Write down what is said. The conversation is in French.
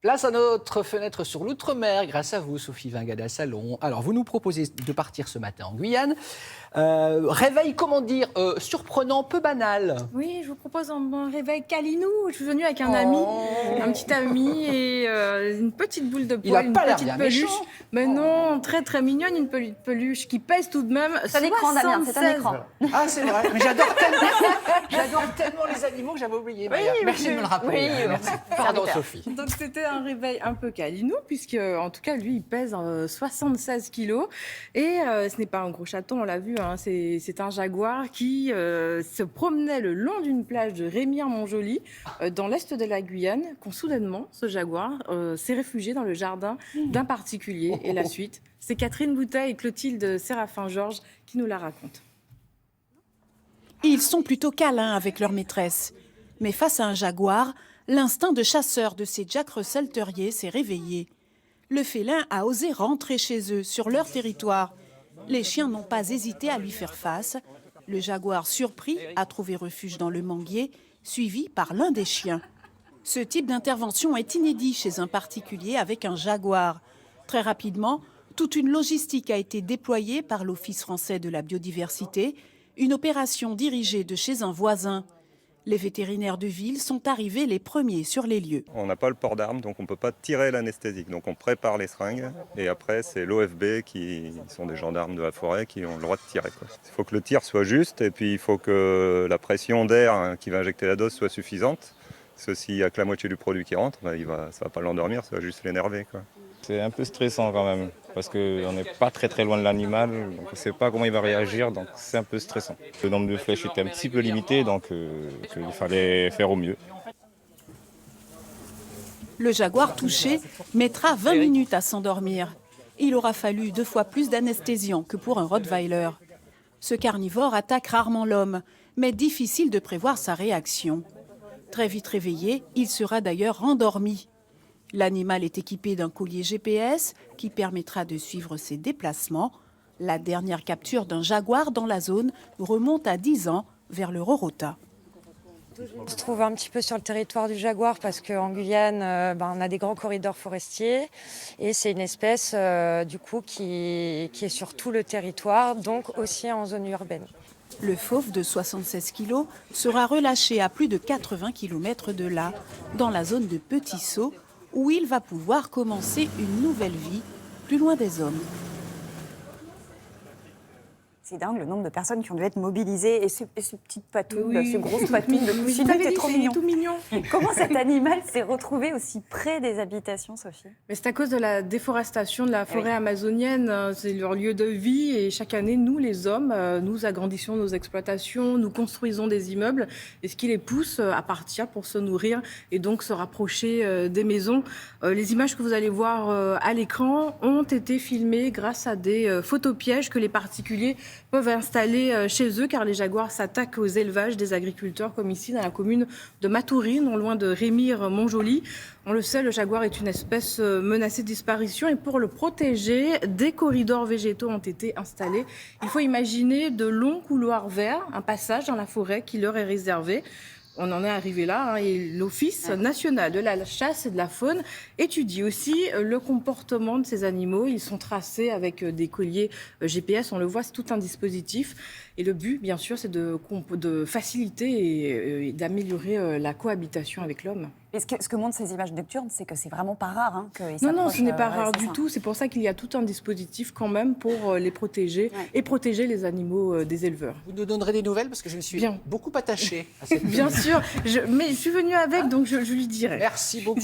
Place à notre fenêtre sur l'outre-mer, grâce à vous, Sophie Vingada-Salon. Alors, vous nous proposez de partir ce matin en Guyane. Réveil, comment dire, surprenant, peu banal. Oui, je vous propose un réveil câlinou. Je suis venue avec un ami, un petit ami et une petite boule de poil, Il n'a pas l'air petite bien peluche. méchant. Mais non, très très mignonne, une peluche qui pèse tout de même. C'est un écran, Damien, c'est un 76. écran. Ah, c'est vrai. Mais j'adore tellement les animaux que j'avais oublié. Maya. Merci de me le rappeler. oui, Merci. Pardon, Sophie. Donc c'était un réveil un peu câlinou, puisque en tout cas lui il pèse 76 kilos et ce n'est pas un gros chaton, on l'a vu, hein, c'est un jaguar qui se promenait le long d'une plage de Rémire-Montjoly dans l'est de la Guyane, quand soudainement ce jaguar s'est réfugié dans le jardin d'un particulier. Et la suite, c'est Catherine Bouteille et Clotilde Séraphin-Georges qui nous la racontent. Ils sont plutôt câlins avec leur maîtresse. Mais face à un jaguar, l'instinct de chasseur de ces Jack Russell Terriers s'est réveillé. Le félin a osé rentrer chez eux, sur leur territoire. Les chiens n'ont pas hésité à lui faire face. Le jaguar, surpris, a trouvé refuge dans le manguier, suivi par l'un des chiens. Ce type d'intervention est inédit chez un particulier avec un jaguar. Très rapidement, toute une logistique a été déployée par l'Office français de la biodiversité, une opération dirigée de chez un voisin. Les vétérinaires de ville sont arrivés les premiers sur les lieux. On n'a pas le port d'armes, donc on ne peut pas tirer l'anesthésique. Donc on prépare les seringues et après c'est l'OFB qui sont des gendarmes de la forêt qui ont le droit de tirer. Il faut que le tir soit juste et puis il faut que la pression d'air qui va injecter la dose soit suffisante. Parce que s'il n'y a que la moitié du produit qui rentre, ça ne va pas l'endormir, ça va juste l'énerver. C'est un peu stressant quand même, parce qu'on n'est pas très loin de l'animal, donc on ne sait pas comment il va réagir, donc c'est un peu stressant. Le nombre de flèches était un petit peu limité, donc il fallait faire au mieux. Le jaguar touché mettra 20 minutes à s'endormir. Il aura fallu 2 fois plus d'anesthésiant que pour un rottweiler. Ce carnivore attaque rarement l'homme, mais difficile de prévoir sa réaction. Très vite réveillé, il sera d'ailleurs endormi. L'animal est équipé d'un collier GPS qui permettra de suivre ses déplacements. La dernière capture d'un jaguar dans la zone remonte à 10 ans vers le Rorota. On se trouve un petit peu sur le territoire du jaguar parce qu'en Guyane, on a des grands corridors forestiers et c'est une espèce du coup qui est sur tout le territoire, donc aussi en zone urbaine. Le fauve de 76 kg sera relâché à plus de 80 km de là, dans la zone de Petit Saut, où il va pouvoir commencer une nouvelle vie, plus loin des hommes. C'est dingue le nombre de personnes qui ont dû être mobilisées. Et ce petit patou, Oui. ce gros patou de Vous Poussino, avez était dit, trop c'est mignon. tout mignon. Comment cet animal s'est retrouvé aussi près des habitations, Sophie? Mais c'est à cause de la déforestation de la forêt amazonienne, c'est leur lieu de vie et chaque année, nous les hommes, nous agrandissons nos exploitations, nous construisons des immeubles et ce qui les pousse à partir pour se nourrir et donc se rapprocher des maisons. Les images que vous allez voir à l'écran ont été filmées grâce à des photopièges que les particuliers peuvent installer chez eux car les jaguars s'attaquent aux élevages des agriculteurs comme ici dans la commune de Matoury, non loin de Rémire-Montjoly. On le sait, le jaguar est une espèce menacée de disparition et pour le protéger, des corridors végétaux ont été installés. Il faut imaginer de longs couloirs verts, un passage dans la forêt qui leur est réservé. On en est arrivé là, et l'Office national de la chasse et de la faune étudie aussi le comportement de ces animaux. Ils sont tracés avec des colliers GPS, on le voit, c'est tout un dispositif. Et le but, bien sûr, c'est de faciliter et d'améliorer la cohabitation avec l'homme. Et ce que montrent ces images nocturnes, c'est que c'est vraiment pas rare. Non, ce n'est pas rare du tout. C'est pour ça qu'il y a tout un dispositif quand même pour les protéger et protéger les animaux des éleveurs. Vous nous donnerez des nouvelles parce que je me suis beaucoup attachée à cette Bien sûr, mais je suis venue avec, donc je lui dirai. Merci beaucoup.